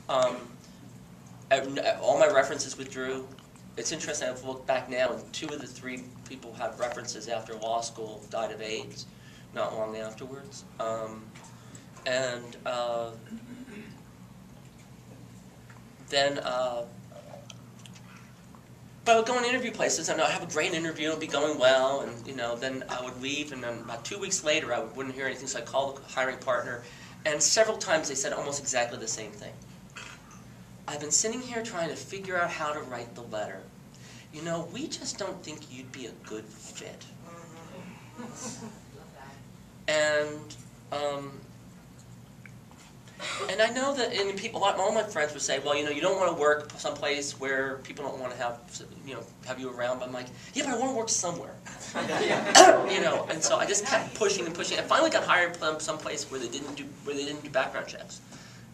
Um, all my references withdrew. It's interesting, I've looked back now, and 2 of the 3 people who had references after law school died of AIDS not long afterwards. But I would go and interview places, and I'd have a great interview, it'd be going well, and then I would leave, and then about 2 weeks later, I wouldn't hear anything, so I called the hiring partner, and several times they said almost exactly the same thing. I've been sitting here trying to figure out how to write the letter. We just don't think you'd be a good fit. And I know that all my friends would say, well, you don't want to work someplace where people don't want to have you around. But I'm like, yeah, but I want to work somewhere. And so I just kept pushing and pushing. I finally got hired someplace where they didn't do background checks.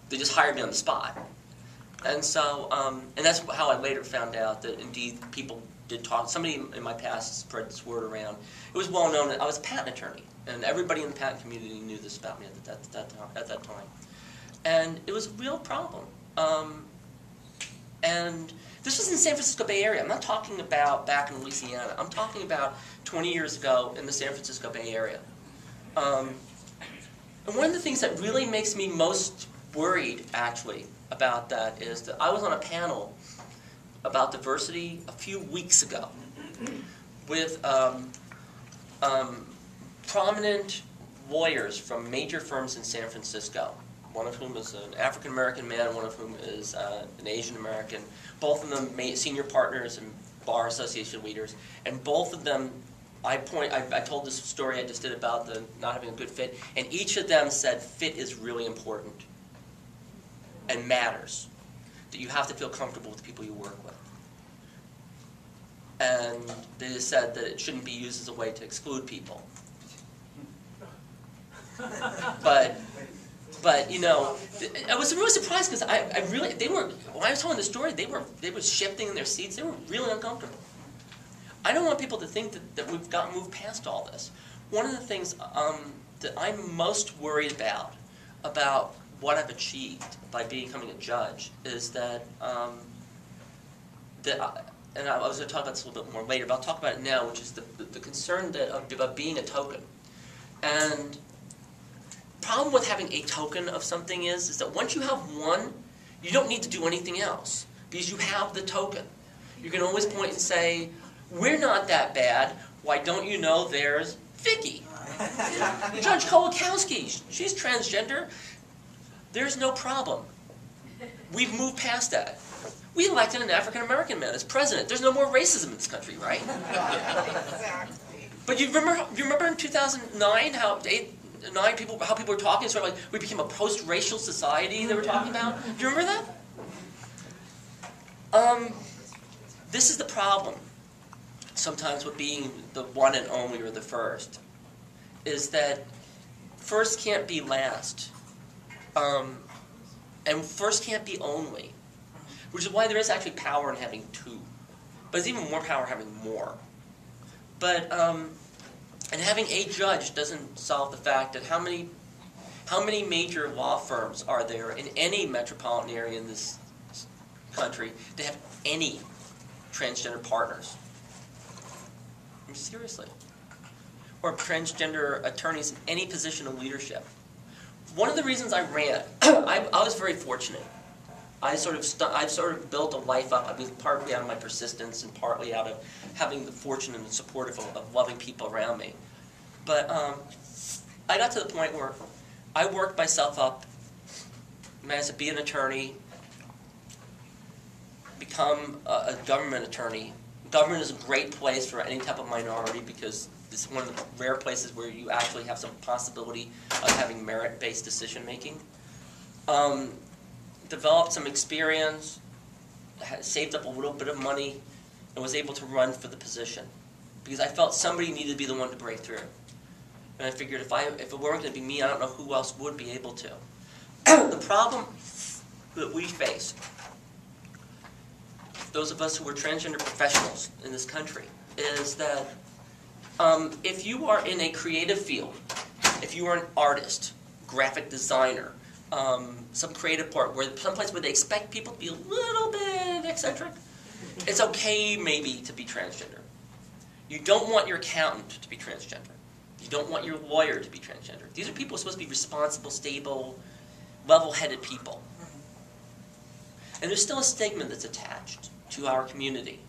They just hired me on the spot. And so, and that's how I later found out that indeed people did talk. Somebody in my past spread this word around. It was well known that I was a patent attorney, and everybody in the patent community knew this about me at that time. And it was a real problem. And this was in the San Francisco Bay Area. I'm not talking about back in Louisiana. I'm talking about 20 years ago in the San Francisco Bay Area. And one of the things that really makes me most worried, actually, about that is that I was on a panel about diversity a few weeks ago with prominent lawyers from major firms in San Francisco, one of whom is an African-American man and one of whom is an Asian-American, both of them senior partners and bar association leaders, and both of them, I told this story I just did about the not having a good fit, and each of them said fit is really important and matters, that you have to feel comfortable with the people you work with. And they just said that it shouldn't be used as a way to exclude people. But I was really surprised because when I was telling the story, they were shifting in their seats. They were really uncomfortable. I don't want people to think that we've moved past all this. One of the things that I'm most worried about what I've achieved by becoming a judge is that, and I was going to talk about this a little bit more later, but I'll talk about it now, which is the concern about being a token. And the problem with having a token of something is that once you have one, you don't need to do anything else because you have the token. You can always point and say, we're not that bad. Why don't you know there's Vicky? Judge Kolakowski, she's transgender. There's no problem. We've moved past that. We elected an African-American man as president. There's no more racism in this country, right? But you remember in 2009 how people were talking, sort of like we became a post-racial society they were talking about? Do you remember that? This is the problem sometimes with being the one and only or the first, is that first can't be last. And first can't be only, which is why there is actually power in having two. But there's even more power having more. But and having a judge doesn't solve the fact that how many major law firms are there in any metropolitan area in this country that have any transgender partners? I mean, seriously. Or transgender attorneys in any position of leadership. One of the reasons I ran, I was very fortunate. I've sort of built a life up. I mean, partly out of my persistence and partly out of having the fortune and the support of loving people around me. But I got to the point where I worked myself up, managed to be an attorney, become a government attorney. Government is a great place for any type of minority because it's one of the rare places where you actually have some possibility of having merit-based decision-making. Developed some experience, saved up a little bit of money, and was able to run for the position. Because I felt somebody needed to be the one to break through. And I figured if it weren't going to be me, I don't know who else would be able to. The problem that we face, those of us who are transgender professionals in this country, is that if you are in a creative field, if you are an artist, graphic designer, some creative part, someplace where they expect people to be a little bit eccentric. It's okay maybe to be transgender. You don't want your accountant to be transgender. You don't want your lawyer to be transgender. These are people who are supposed to be responsible, stable, level-headed people. And there's still a stigma that's attached to our community,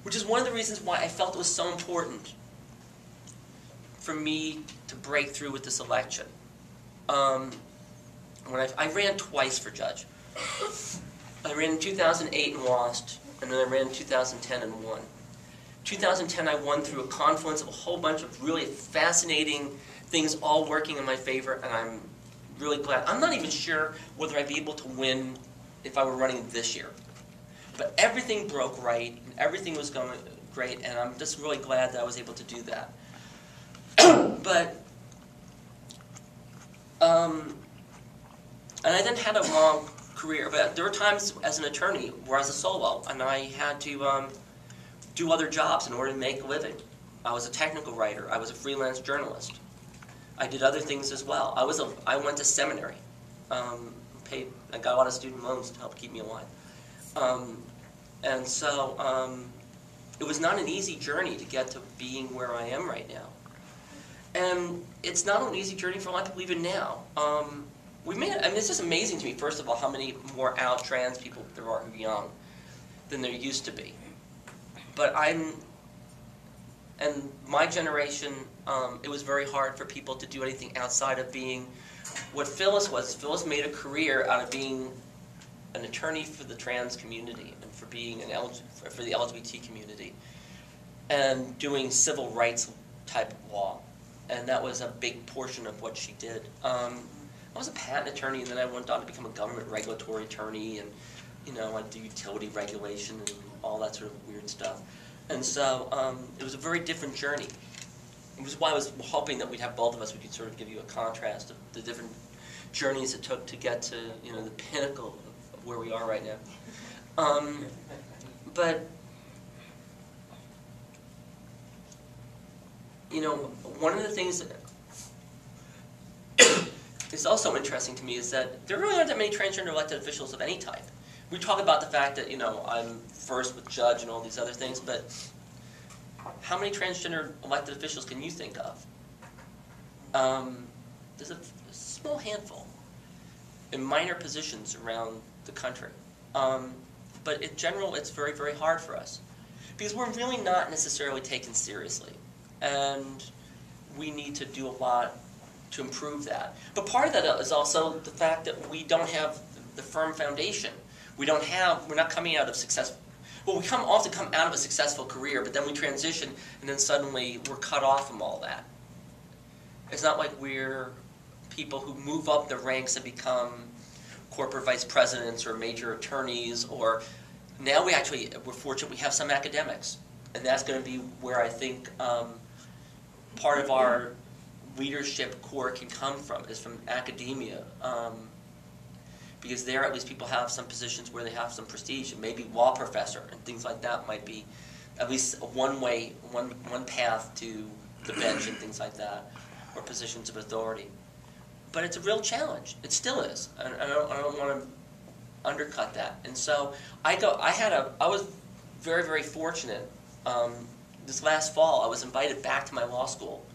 which is one of the reasons why I felt it was so important for me to break through with this election. When I ran twice for judge. I ran in 2008 and lost, and then I ran in 2010 and won. 2010 I won through a confluence of a whole bunch of really fascinating things all working in my favor, and I'm really glad. I'm not even sure whether I'd be able to win if I were running this year. But everything broke right, and everything was going great, and I'm just really glad that I was able to do that. And I then had a long career, but there were times as an attorney where I was a solo, and I had to do other jobs in order to make a living. I was a technical writer. I was a freelance journalist. I did other things as well. I went to seminary. I got a lot of student loans to help keep me alive. And so it was not an easy journey to get to being where I am right now. And it's not an easy journey for a lot of people even now. It's just amazing to me, first of all, how many more out trans people there are who are young than there used to be. But and my generation, it was very hard for people to do anything outside of being what Phyllis was. Phyllis made a career out of being an attorney for the trans community and for being for the LGBT community and doing civil rights type of law. And that was a big portion of what she did. I was a patent attorney, and then I went on to become a government regulatory attorney, and I do utility regulation and all that sort of weird stuff. And so it was a very different journey. It was why I was hoping that we'd have both of us. We could sort of give you a contrast of the different journeys it took to get to the pinnacle of where we are right now. But one of the things that is also interesting to me is that there really aren't that many transgender elected officials of any type. We talk about the fact that, I'm first with judge and all these other things, but how many transgender elected officials can you think of? There's a small handful in minor positions around the country. But in general, it's very, very hard for us because we're really not necessarily taken seriously. And we need to do a lot to improve that. But part of that is also the fact that we don't have the firm foundation. We're not coming out of successful, well, we often come out of a successful career, but then we transition, and then suddenly we're cut off from all that. It's not like we're people who move up the ranks and become corporate vice presidents or major attorneys, or now we're fortunate we have some academics. And that's going to be where I think part of our leadership core can come from, is from academia. Because there at least people have some positions where they have some prestige, and maybe law professor and things like that might be at least one path to the bench and things like that, or positions of authority. But it's a real challenge. It still is. I don't want to undercut that. And so I was very, very fortunate. This last fall, I was invited back to my law school.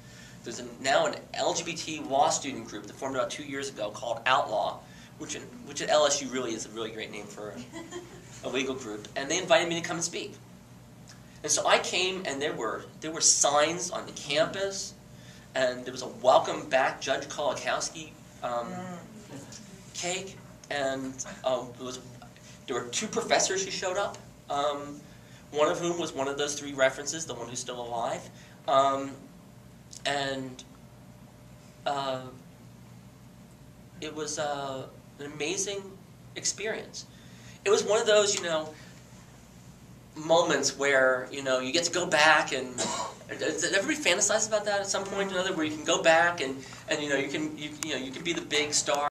There's now an LGBT law student group that formed about 2 years ago called Outlaw, which at LSU really is a really great name for a legal group. And they invited me to come and speak. And so I came, and there were signs on the campus, and there was a welcome back Judge Kolakowski cake, and there were 2 professors who showed up. One of whom was one of those 3 references, the one who's still alive. It was an amazing experience. It was one of those, moments where, you get to go back and... Does everybody fantasize about that at some point or another, where you can go back and you can be the big star?